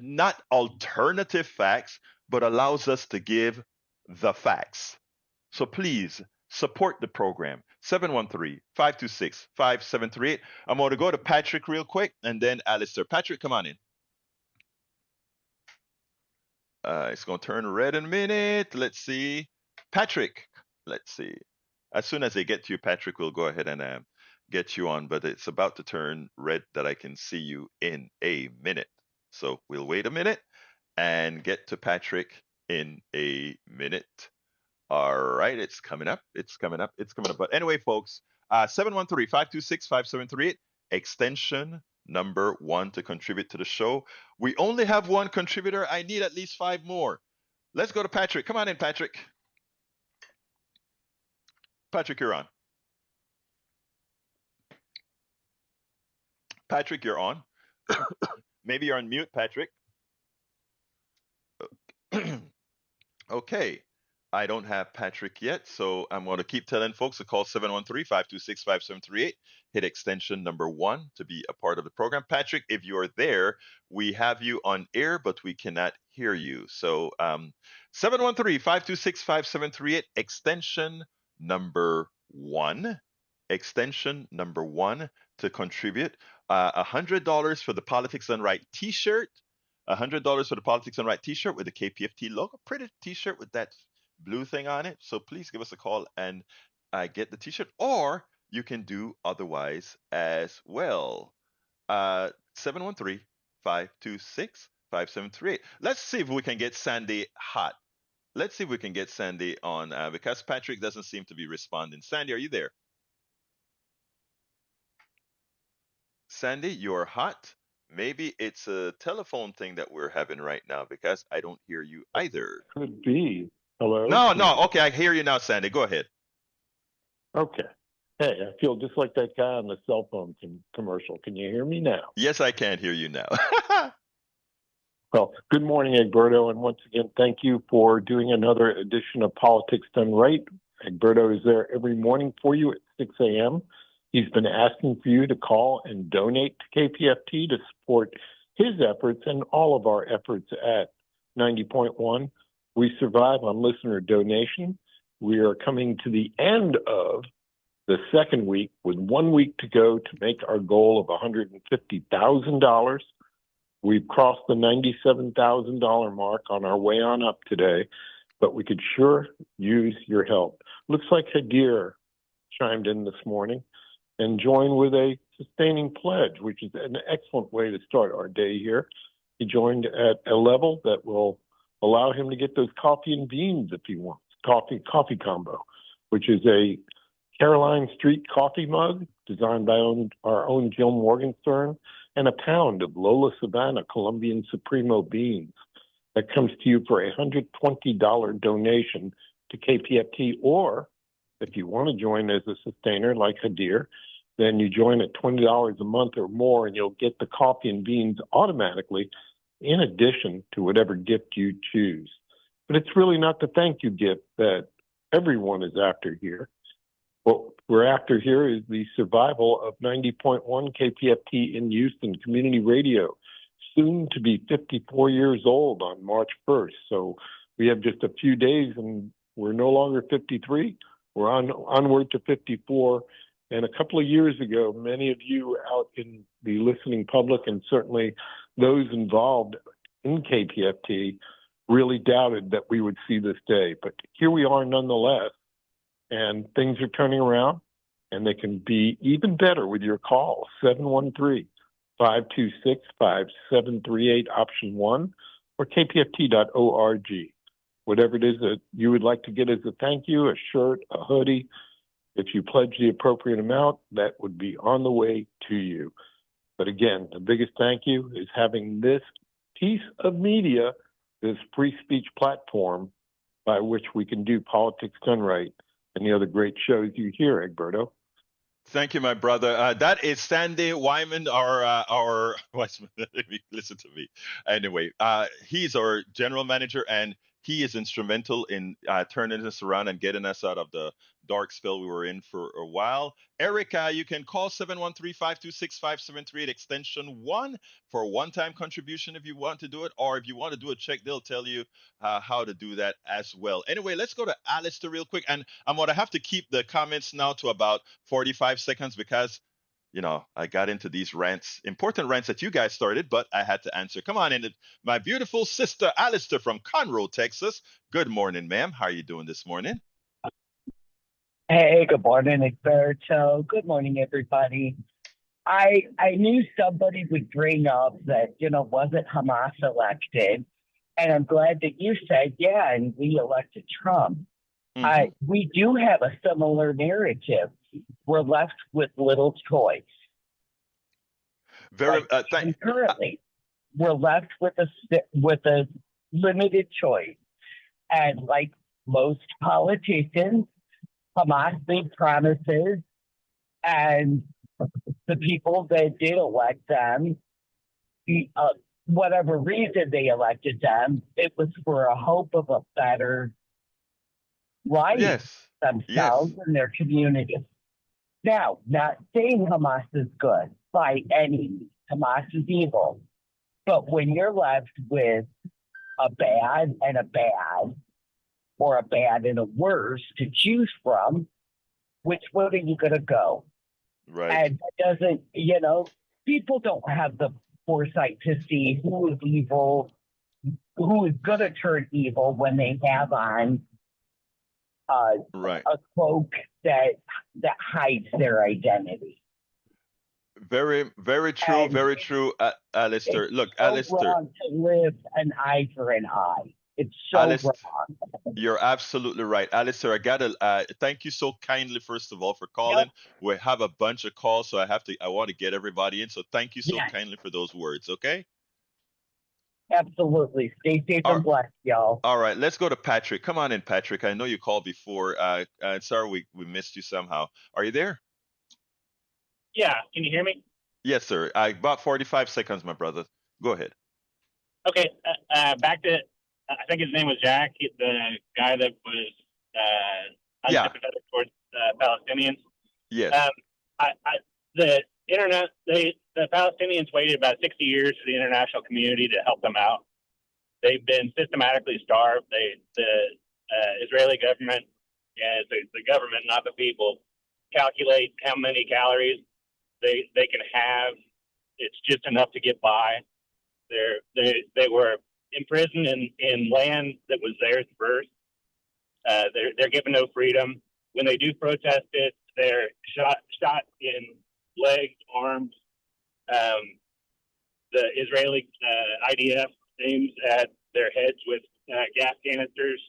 not alternative facts, but allows us to give the facts. So please support the program. 713-526-5738. I'm going to go to Patrick real quick and then Alistair. Patrick, come on in. It's going to turn red in a minute. Let's see. Patrick, let's see. As soon as they get to you, Patrick, we'll go ahead and get you on, but it's about to turn red that I can see you in a minute. So we'll wait a minute and get to Patrick in a minute. All right, it's coming up. It's coming up. It's coming up. But anyway, folks, 713-526-5738, extension number 1 to contribute to the show. We only have 1 contributor. I need at least 5 more. Let's go to Patrick. Come on in, Patrick. Patrick, you're on. Patrick, you're on. Maybe you're on mute, Patrick. Okay. I don't have Patrick yet, so I'm going to keep telling folks to call 713-526-5738, hit extension number 1 to be a part of the program. Patrick, if you're there, we have you on air, but we cannot hear you. So 713-526-5738, extension number 1, extension number 1 to contribute. $100 for the Politics Done Right t-shirt, $100 for the Politics Done Right t-shirt with the KPFT logo, pretty t-shirt with that blue thing on it. So please give us a call and get the t-shirt, or you can do otherwise as well. 713-526-5738. Let's see if we can get Sandy hot. Let's see if we can get Sandy on because Patrick doesn't seem to be responding. Sandy, are you there? Sandy, you're hot. Maybe it's a telephone thing that we're having right now because I don't hear you either. Could be. Hello? No. Okay, I hear you now, Sandy. Go ahead. Okay. Hey, I feel just like that guy on the cell phone commercial. Can you hear me now? Yes, I can hear you now. Well, good morning, Egberto, and once again, thank you for doing another edition of Politics Done Right. Egberto is there every morning for you at 6 a.m. He's been asking for you to call and donate to KPFT to support his efforts and all of our efforts at 90.1. We survive on listener donation. We are coming to the end of the second week with 1 week to go to make our goal of $150,000. We've crossed the $97,000 mark on our way on up today, but we could sure use your help. Looks like Hadir chimed in this morning and joined with a sustaining pledge, which is an excellent way to start our day here. He joined at a level that will allow him to get those coffee and beans if he wants. Coffee combo, which is a Caroline Street coffee mug designed by our own Jill Morgenstern, and a pound of Lola Savannah Colombian Supremo beans. That comes to you for a $120 donation to KPFT, or if you want to join as a sustainer like Hadir, then you join at $20 a month or more and you'll get the coffee and beans automatically in addition to whatever gift you choose. But it's really not the thank you gift that everyone is after here. What we're after here is the survival of 90.1 KPFT in Houston Community Radio, soon to be 54 years old on March 1st. So we have just a few days and we're no longer 53. We're onward to 54. And a couple of years ago, many of you out in the listening public and certainly those involved in KPFT really doubted that we would see this day. But here we are nonetheless, and things are turning around, and they can be even better with your call, 713-526-5738, option 1, or kpft.org. Whatever it is that you would like to get as a thank you, a shirt, a hoodie, if you pledge the appropriate amount, that would be on the way to you. But again, the biggest thank you is having this piece of media, this free speech platform by which we can do Politics Done Right and the other great shows you hear, Egberto. Thank you, my brother. That is Sandy Wyman, our let me listen to me. Anyway, he's our general manager, and he is instrumental in turning us around and getting us out of the dark spell we were in for a while. Erica, you can call 713-526-5738 extension 1 for a one-time contribution if you want to do it, or if you want to do a check, they'll tell you how to do that as well. Anyway, let's go to Alistair real quick, and I'm going to have to keep the comments now to about 45 seconds because I got into these rants, important rants that you guys started, but I had to answer. Come on in, my beautiful sister Alistair from Conroe, Texas. Good morning, ma'am. How are you doing this morning? Hey, good morning, Egberto. Good morning, everybody. I knew somebody would bring up that, wasn't Hamas elected. And I'm glad that you said, yeah, and we elected Trump. Mhm. We do have a similar narrative. We're left with little choice. And currently, we're left with a limited choice. And like most politicians, Hamas made promises, and the people that did elect them, whatever reason they elected them, it was for a hope of a better life Yes. themselves and their community. Now, not saying Hamas is good by any means. Hamas is evil. But when you're left with a bad and a bad, or a bad and a worse to choose from, which way are you going to go? Right. And it doesn't, people don't have the foresight to see who is evil, who is going to turn evil when they have on Right. a cloak that hides their identity. Very, very true. And very true, Alistair. Look, so Alistair. wrong to live an eye for an eye. It's so Alistair, wrong. you're absolutely right. Alistair, I gotta thank you so kindly, first of all, for calling. Yep. We have a bunch of calls, so I want to get everybody in. So thank you so Yes. kindly for those words, okay? Absolutely. Stay safe All and blessed, y'all. All right, let's go to Patrick. Come on in, Patrick. I know you called before. Sorry we missed you somehow. Are you there? Yeah, can you hear me? Yes, sir. About 45 seconds, my brother. Go ahead. Okay, back to, I think his name was Jack, the guy that was Yeah. unsympathetic towards Palestinians. Yes. The internet, the Palestinians waited about 60 years for the international community to help them out. They've been systematically starved. The Israeli government, the government, not the people, calculate how many calories they can have. It's just enough to get by. They were imprisoned in land that was theirs first. They're given no freedom. When they do protest it, they're shot in legs, arms. The Israeli IDF aims at their heads with gas canisters.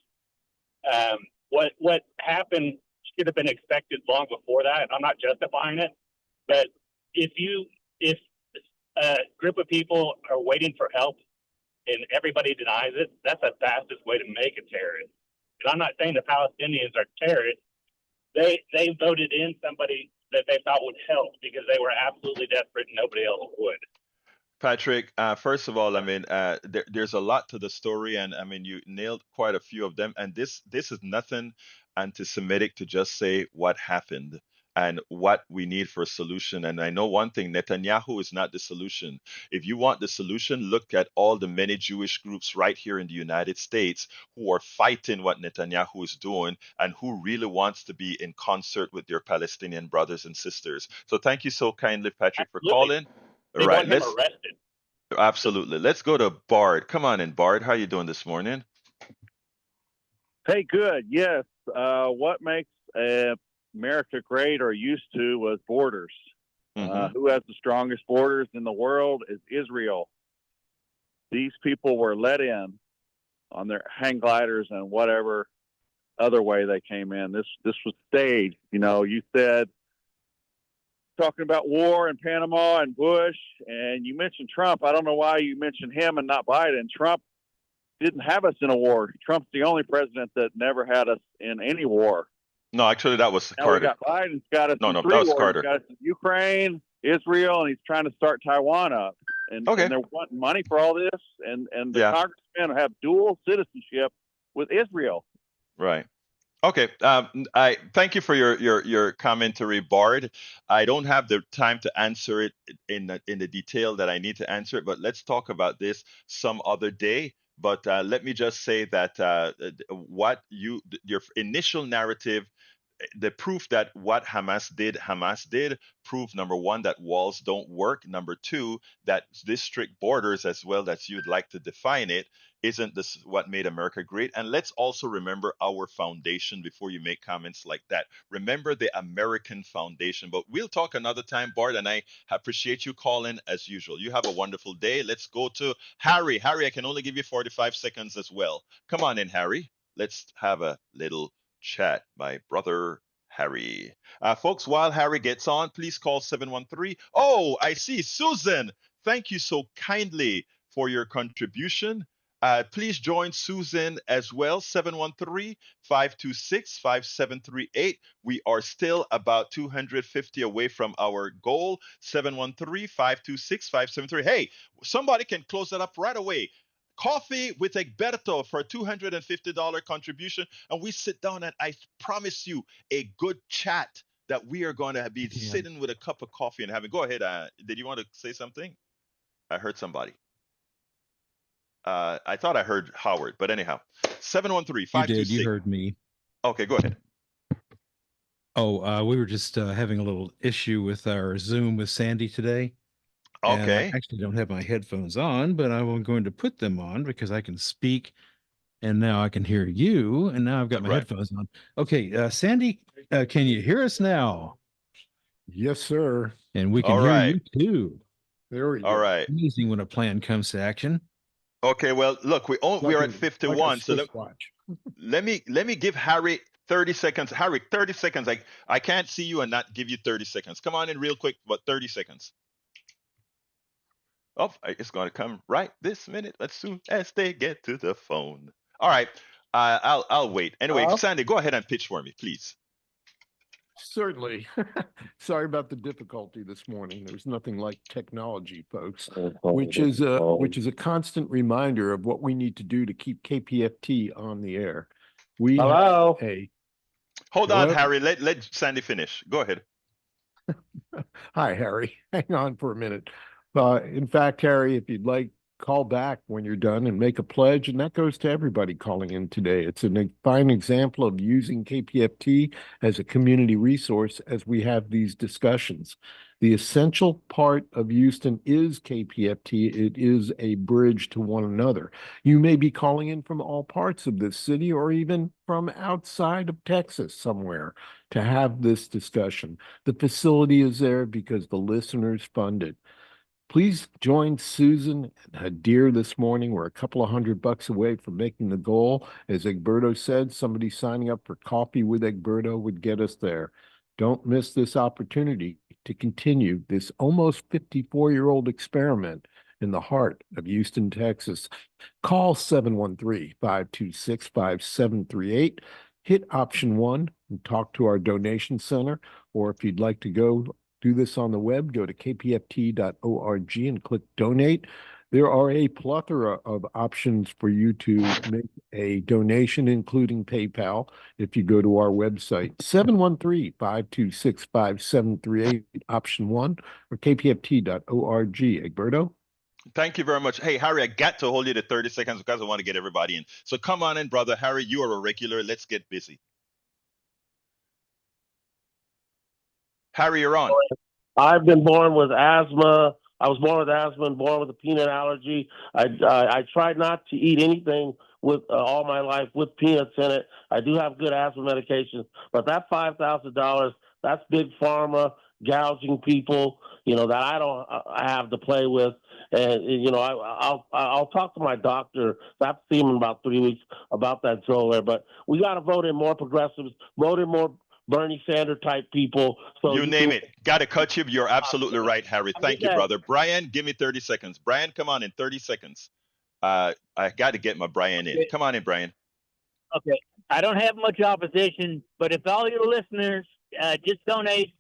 What happened should have been expected long before that. I'm not justifying it, but if a group of people are waiting for help and everybody denies it, that's the fastest way to make a terrorist. And I'm not saying the Palestinians are terrorists. They voted in somebody that they thought would help because they were absolutely desperate and nobody else would. Patrick, first of all, I mean, there's a lot to the story, and I mean, you nailed quite a few of them. And this is nothing anti-Semitic to just say what happened and what we need for a solution. And I know one thing: Netanyahu is not the solution. If you want the solution, look at all the many Jewish groups right here in the United States who are fighting what Netanyahu is doing and who really wants to be in concert with their Palestinian brothers and sisters. So thank you so kindly, Patrick, for calling. They All right, want him arrested. Absolutely. Let's go to Bard. Come on in, Bard. How you doing this morning? Hey, good. Yes. What makes America great or used to was borders. Who has the strongest borders in the world is Israel. These people were let in on their hang gliders and whatever other way they came in. This was staged. You said, talking about war in Panama and Bush, and you mentioned Trump. I don't know why you mentioned him and not Biden. Trump didn't have us in a war. Trump's the only president that never had us in any war. No, actually, that was Now we Carter. got Biden's got us No, in no, that three was wars. He's Carter. got us in Ukraine, Israel, and he's trying to start Taiwan up. And Okay. they're wanting money for all this. And the Yeah. congressmen have dual citizenship with Israel. Right. Okay. I thank you for your commentary, Bard. I don't have the time to answer it in the detail that I need to answer it, but let's talk about this some other day. But let me just say that what your initial narrative, the proof that what Hamas did, proof number one, that walls don't work. Number two, that this strict borders, as well as you'd like to define it, isn't this what made America great? And let's also remember our foundation before you make comments like that. Remember the American foundation. But we'll talk another time, Bart, and I appreciate you calling as usual. You have a wonderful day. Let's go to Harry. Harry, I can only give you 45 seconds as well. Come on in, Harry. Let's have a little chat, my brother Harry. Folks, while Harry gets on, please call 713. Oh, I see. Susan, thank you so kindly for your contribution. Please join Susan as well, 713-526-5738. We are still about 250 away from our goal, 713-526-5738. Hey, somebody can close that up right away. Coffee with Egberto for a $250 contribution. And we sit down and I promise you a good chat that we are going to be sitting with a cup of coffee and having. Go ahead. Did you want to say something? I heard somebody. I thought I heard Howard, but anyhow, 713-526. You did. You heard me. Okay, go ahead. Oh, we were just having a little issue with our Zoom with Sandy today. And I Okay. actually don't have my headphones on, but I'm going to put them on because I can speak and now I can hear you. And now I've got my Right. headphones on. Okay, Sandy, can you hear us now? Yes, sir. And we can All hear right. you too. There we go. All right. Amazing when a plan comes to action. Okay, well, look, we're at 51, so let me give Harry 30 seconds. Harry, 30 seconds. I can't see you and not give you 30 seconds. Come on in real quick, but 30 seconds. Oh, it's going to come right this minute as soon as they get to the phone. All right, I'll wait. Anyway, Sandy, go ahead and pitch for me, please. Certainly. Sorry about the difficulty this morning. There's nothing like technology, folks, which is a constant reminder of what we need to do to keep KPFT on the air. Hello. Hold on, Harry. Let Sandy finish. Go ahead. Hi, Harry. Hang on for a minute. In fact, Harry, if you'd like, call back when you're done and make a pledge, and that goes to everybody calling in today. It's a fine example of using KPFT as a community resource as we have these discussions. The essential part of Houston is KPFT. It is a bridge to one another. You may be calling in from all parts of this city or even from outside of Texas somewhere to have this discussion. The facility is there because the listeners fund it. Please join Susan and Hadir this morning. We're a couple of $100 away from making the goal. As Egberto said, somebody signing up for Coffee with Egberto would get us there. Don't miss this opportunity to continue this almost 54-year-old experiment in the heart of Houston, Texas. Call 713-526-5738. Hit option 1 and talk to our donation center. Or if you'd like to do this on the web, go to kpft.org and click donate. There are a plethora of options for you to make a donation, including PayPal, if you go to our website, 713-526-5738, option 1, or kpft.org. Egberto? Thank you very much. Hey, Harry, I got to hold you to 30 seconds because I want to get everybody in. So come on in, brother. Harry, you are a regular. Let's get busy. Harry, you're on. I've been born with asthma. I was born with asthma and born with a peanut allergy. I tried not to eat anything with all my life with peanuts in it. I do have good asthma medications, but that $5,000, that's big pharma gouging people, that I have to play with. And, I'll talk to my doctor. I have to see him in about 3 weeks about that Zolair. But we got to vote in more progressives, vote in more Bernie Sanders type people. So you name it. Got to cut you. You're absolutely right, Harry. Thank you, brother. Brian, give me 30 seconds. Brian, come on in 30 seconds. I got to get my Brian in. Come on in, Brian. Okay. I don't have much opposition, but if all your listeners just donate,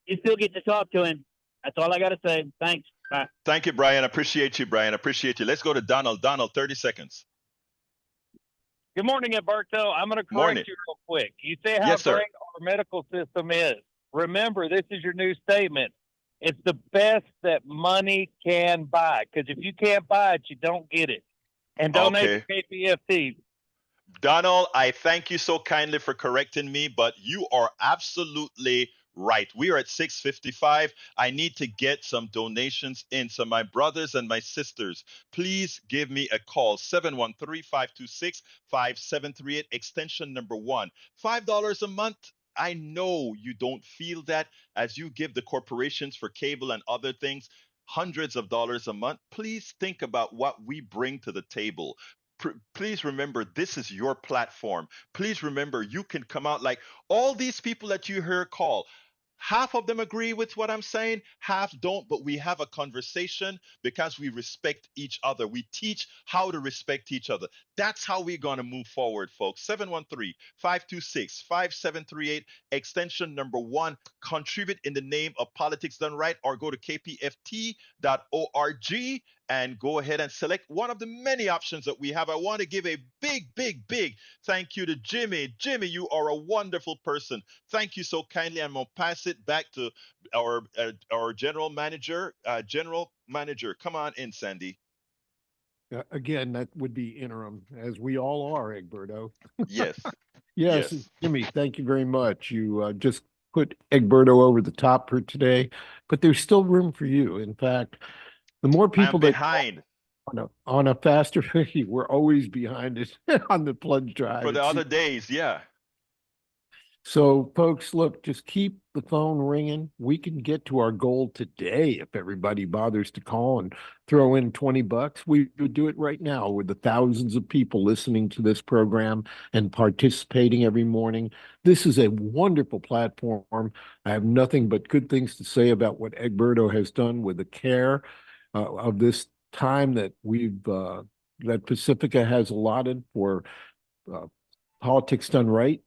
you still get to talk to him. That's all I got to say. Thanks. Bye. Thank you, Brian. Appreciate you, Brian. Appreciate you. Let's go to Donald. Donald, 30 seconds. Good morning, Alberto. I'm going to Morning. correct you real quick. You say how Yes, sir. great our medical system is. Remember, this is your new statement. It's the best that money can buy. Because if you can't buy it, you don't get it. And donate to KPFT. Donald, I thank you so kindly for correcting me, but you are absolutely right. We are at 6:55. I need to get some donations in. So my brothers and my sisters, please give me a call. 713-526-5738, extension number 1. $5 a month. I know you don't feel that as you give the corporations for cable and other things hundreds of dollars a month. Please think about what we bring to the table. Please remember, this is your platform. Please remember, you can come out like all these people that you hear call. Half of them agree with what I'm saying, half don't, but we have a conversation because we respect each other. We teach how to respect each other. That's how we're going to move forward, folks. 713-526-5738, extension number 1. Contribute in the name of Politics Done Right, or go to kpft.org and go ahead and select one of the many options that we have. I want to give a big, big, big thank you to Jimmy. Jimmy, you are a wonderful person. Thank you so kindly. I'm going to pass it back to our general manager. General manager, come on in, Sandy. Again, that would be interim, as we all are, Egberto. Yes. Yes, Yes. Jimmy, thank you very much. You just put Egberto over the top for today, but there's still room for you. In fact, the more people I'm behind on a faster, we're always behind it on the pledge drive. for the other days. Yeah. So, folks, look, just keep the phone ringing. We can get to our goal today if everybody bothers to call and throw in $20. We would do it right now with the thousands of people listening to this program and participating every morning. This is a wonderful platform. I have nothing but good things to say about what Egberto has done with the care of this time that that Pacifica has allotted for Politics Done Right.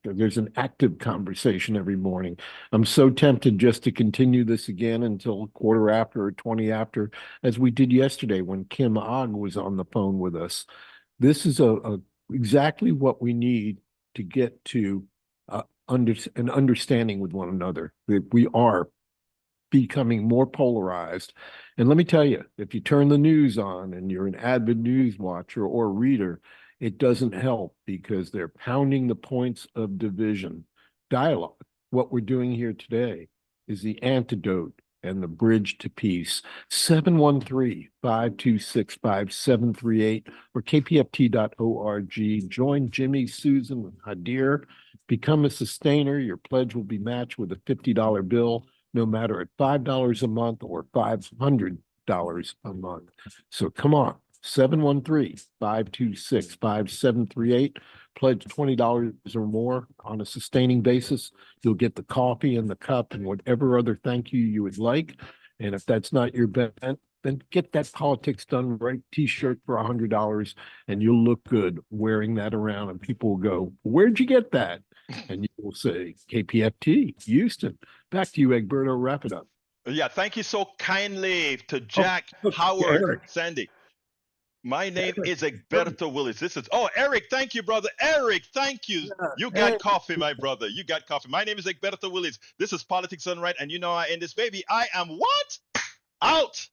There's an active conversation every morning. I'm so tempted just to continue this again until quarter after or 20 after, as we did yesterday when Kim On was on the phone with us. This is exactly what we need to get to an understanding with one another. We are becoming more polarized. And let me tell you, if you turn the news on and you're an avid news watcher or reader, it doesn't help because they're pounding the points of division. Dialogue. What we're doing here today is the antidote and the bridge to peace. 713-526-5738 or kpft.org. Join Jimmy, Susan, and Hadir. Become a sustainer. Your pledge will be matched with a $50 bill, no matter at $5 a month or $500 a month. So come on. 713-526-5738. Pledge $20 or more on a sustaining basis. You'll get the coffee and the cup and whatever other thank you would like. And if that's not your bet, then get that Politics Done Right t-shirt for $100 and you'll look good wearing that around. And people will go, "Where'd you get that?" And you will say, "KPFT, Houston." Back to you, Egberto. Wrap it up. Yeah, thank you so kindly to Jack, Howard, Eric. Sandy. My name is Egberto Willis. Eric, thank you, brother. Eric, thank you. You got coffee, my brother. You got coffee. My name is Egberto Willis. This is Politics Done Right, and you know I end this baby. I am what? Out.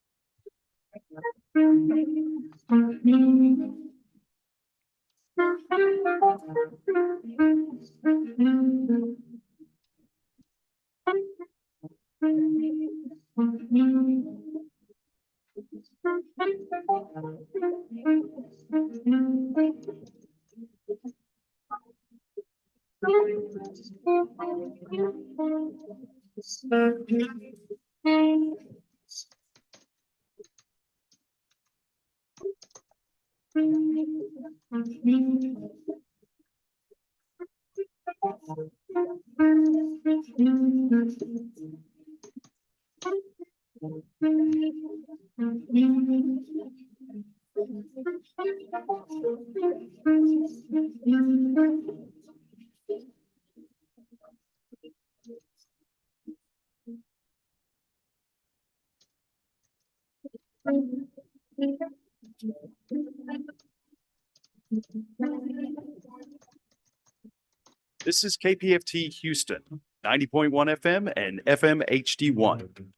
This is KPFT Houston, 90.1 FM and FM HD1.